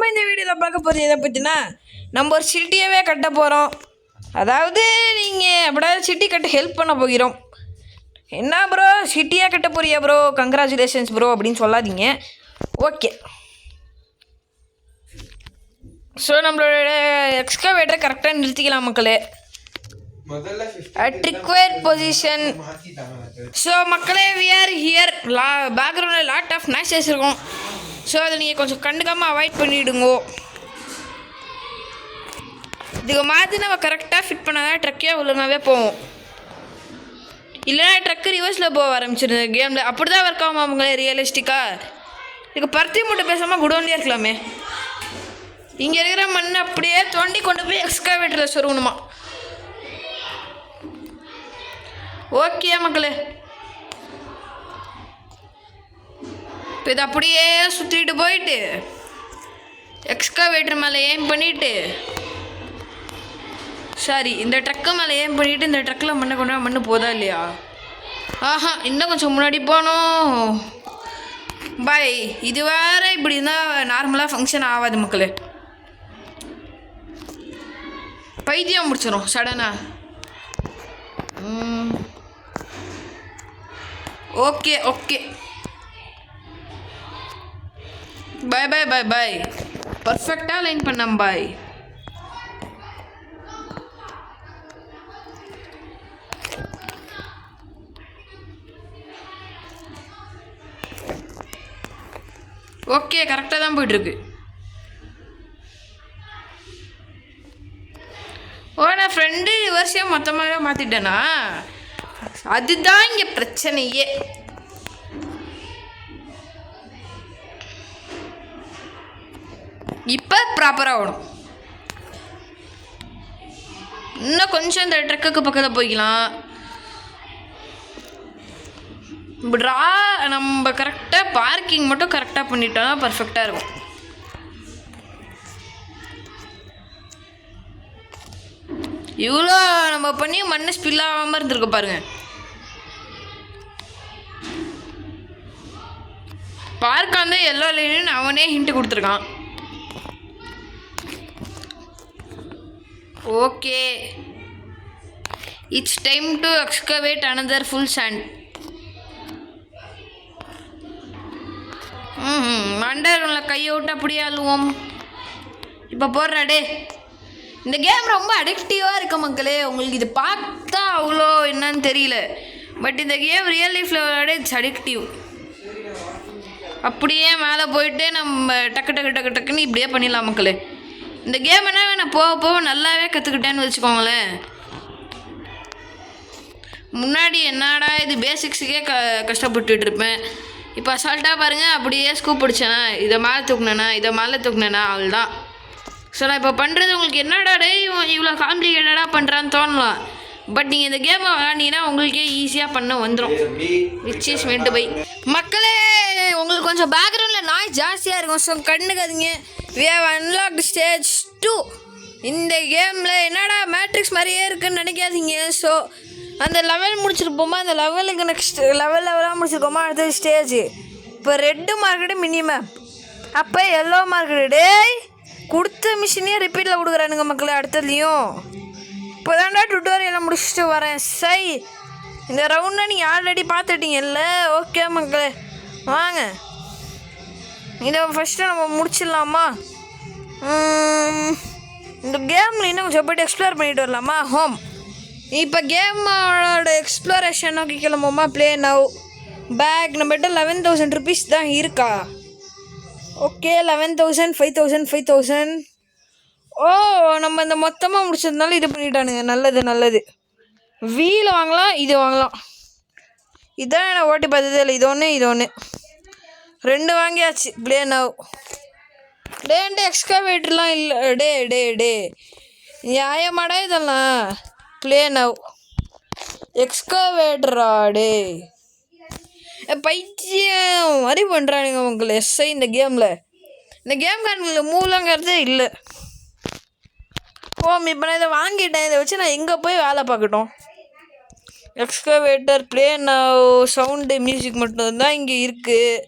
நம்ம இந்த வீடியோவில் பார்க்க போகிறது எதை பற்றினா நம்ம ஒரு சிட்டியவே கட்ட போகிறோம். அதாவது நீங்கள் எப்படியாவது சிட்டி கட்ட ஹெல்ப் பண்ண போகிறோம். என்ன ப்ரோ சிட்டியாக கட்ட போறியா ப்ரோ, கங்க்ராச்சுலேஷன்ஸ் ப்ரோ அப்படின்னு சொல்லாதீங்க. ஓகே, ஸோ நம்மளோட எக்ஸ்கவேட்டரை கரெக்டாக நிறுத்திக்கலாம் மக்களே. At required position. ஸோ மக்களே வி ஆர் ஹியர். பேக்ரவுண்டில் லாட் ஆஃப் நாய்ஸஸ் இருக்கும். ஸோ அதை நீங்கள் கொஞ்சம் கண்டுக்காமல் அவாய்ட் பண்ணிவிடுங்க. இதுக்கு மாதிரி நம்ம கரெக்டாக ஃபிட் பண்ணால் தான் ட்ரக்கே ஒழுங்காகவே போவோம். இல்லைனா ட்ரக்கு ரிவர்ஸில் போக ஆரம்பிச்சிருந்த கேமில் அப்படி தான் ஒர்க் ஆகும் அவங்களே ரியலிஸ்டிக்காக. இதுக்கு பருத்தி மூட்டை பேசாமல் குடோன்லேயே இருக்கலாமே. இங்கே இருக்கிற மண் அப்படியே தோண்டி கொண்டு போய் எக்ஸ்கவேட்டரில் சொருகணுமா. ஓகே மக்களே, இப்போ இதை அப்படியே சுற்றிட்டு போயிட்டு எக்ஸ்கவேட்டர் மேலே ஏம் பண்ணிவிட்டு இந்த ட்ரக்கு மேலே ஏம் பண்ணிவிட்டு இந்த ட்ரக்கில் மண்ணை கொண்டா மண்ணு போதா இல்லையா? ஆஹா, இன்னும் கொஞ்சம் முன்னாடி போகணும். பாய், இது வேறு இப்படி இருந்தால் நார்மலாக ஃபங்க்ஷன் ஆகாது மக்களே. பைத்தியம் முடிச்சிடும் சடனாக. ஓகே ஓகே, பாய் பாய் பாய் பாய். பர்ஃபெக்டாக லைன் பண்ணேன் பாய். ஓகே, கரெக்டாக தான் போய்ட்டுருக்கு. நான் ஃப்ரெண்டு ரிவர்ஸையும் மொத்தமாகவே மாற்றிட்டேனா? அதுதான் இங்கே பிரச்சனையே. இப்போ ப்ராப்பராக ஓடும். இன்னும் கொஞ்சம் இந்த ட்ரக்குக்கு பக்கத்தில் போய்க்கலாம். நம்ம கரெக்டாக பார்க்கிங் மட்டும் கரெக்டாக பண்ணிட்டோம்னா பர்ஃபெக்டாக இருக்கும். இவ்வளோ நம்ம பண்ணி மண்ணை ஸ்பில் ஆகாமல் இருந்திருக்க பாருங்க. பார்க்க வந்து எல்லா லைனும் அவனே ஹிண்ட் கொடுத்துருக்கான். Okay, it's time to excavate another full sand. மண்டரில் கையை விட்டு அப்படியே அழுவோம். இப்போ போடுறாடே. இந்த கேம் ரொம்ப அடிக்டிவாக இருக்க மக்களே. உங்களுக்கு இது பார்த்தா அவ்வளோ என்னன்னு தெரியல, பட் இந்த கேம் ரியல் லைஃப்பில் விளையாட இட்ஸ் அடிக்டிவ். அப்படியே மேலே போயிட்டு நம்ம டக்கு டக்கு டக்கு டக்குன்னு இப்படியே பண்ணிடலாம் மக்களே. இந்த கேம் என்ன நான் போக போக நல்லாவே கற்றுக்கிட்டேன்னு வச்சுக்கோங்களேன். முன்னாடி என்னடா இது பேசிக்ஸுக்கே கஷ்டப்பட்டுட்டு இருப்பேன். இப்போ அசால்ட்டாக பாருங்கள், அப்படியே ஸ்கூப் பிடிச்சேனா, இதை மேலே தூக்குனேனா அவள்தான். ஸோ நான் இப்போ பண்ணுறது உங்களுக்கு என்னடா டே இவ்வளோ காம்ப்ளிகேட்டடாக பண்ணுறான்னு தோணலாம், பட் நீங்கள் இந்த கேமை விளாண்டிங்கன்னா உங்களுக்கே ஈஸியாக பண்ண வந்துடும். Which is meant by. மக்களே, உங்களுக்கு கொஞ்சம் பேக்ரவுண்டில் நாய்ஸ் ஜாஸ்தியாக இருக்கும். ஸோ கண்டுக்காதீங்க. We have unlocked stage 2. இந்த கேமில் என்னடா மேட்ரிக்ஸ் மாதிரியே இருக்குன்னு நினைக்காதீங்க. ஸோ அந்த லெவல் முடிச்சிருப்போமா, அந்த லெவலுக்கு நெக்ஸ்ட் லெவலாக முடிச்சிருக்கோமா, அடுத்த ஸ்டேஜ். இப்போ ரெட்டு மார்க்கெட்டு மினிமம், அப்போ எல்லோ மார்க்கெட்டு. டேய், கொடுத்த மிஷினே ரிப்பீட்டில் கொடுக்குறானுங்க மக்களே. அடுத்ததுலையும் இப்போ தாண்டா டுட்டோரியலை முடிச்சுட்டு வரேன். இந்த ரவுண்டை நீங்கள் ஆல்ரெடி பார்த்துட்டீங்கல்ல. ஓகே மக்களே, வாங்க இதை ஃபஸ்ட்டு நம்ம முடிச்சிடலாமா? இந்த கேமில் இன்னும் கொஞ்சம் போய்ட்டு எக்ஸ்ப்ளோர் பண்ணிட்டு வரலாமா? ஹோம். இப்போ கேமோட எக்ஸ்ப்ளோரேஷன் நோக்கி கிளம்புமா? Play now. பேக் நம்மகிட்ட 11,000 ருபீஸ் தான் இருக்கா? ஓகே, 11,000 5,000. ஓ, நம்ம இந்த மொத்தமாக முடிச்சதுனால இது பண்ணிட்டானுங்க. நல்லது. வீல் வாங்கலாம், இது வாங்கலாம். இதான் நான் ஓட்டி பார்த்ததே இல்லை. இது ஒன்று 2 வாங்கியாச்சு. Play now. டேன்ட்டு எக்ஸ்கவேட்டர்லாம் இல்லை. டே நியாயமாடா இதெல்லாம்? Play now. எக்ஸ்கவேட்டரா டே? பைத்தியம் மாதிரி பண்ணுறானுங்க உங்களை. எஸ்ஐ இந்த கேம் காரங்களுக்கு மூலங்கிறதே இல்லை. இப்போ நான் இதை வாங்கிட்டேன். இதை வச்சு நான் எங்கே போய் வேலை பார்க்கட்டும்? Excavator play now. Sound music மட்டும்தான் இங்கே இருக்குது.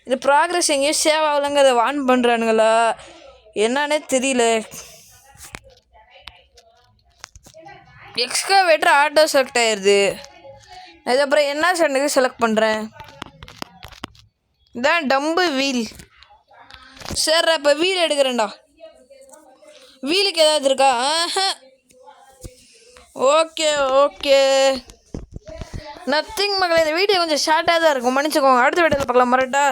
இந்த ப்ராக்ரஸ் எங்கேயும் சேவ் ஆகலைங்க. அதை வான் பண்ணுறானுங்களா என்னன்னே தெரியல. எக்ஸ்கவேட்டர் ஆட்டோ செலக்ட் ஆயிடுது. அதுக்கப்புறம் என்ன ஸ்டாண்டுக்கு செலக்ட் பண்ணுறேன். இதான் டம்பு வீல். சரிடா இப்போ வீல் எடுக்கிறேன்டா. வீலுக்கு ஏதாவது இருக்கா? ஓகே ஓகே, நத்திங் மகளே. இந்த வீடியோ கொஞ்சம் ஷார்ட்டாக தான் இருக்கும், மன்னிச்சுக்கோங்க. அடுத்த வீடியோவில் பார்க்கலாம். மறட்டா.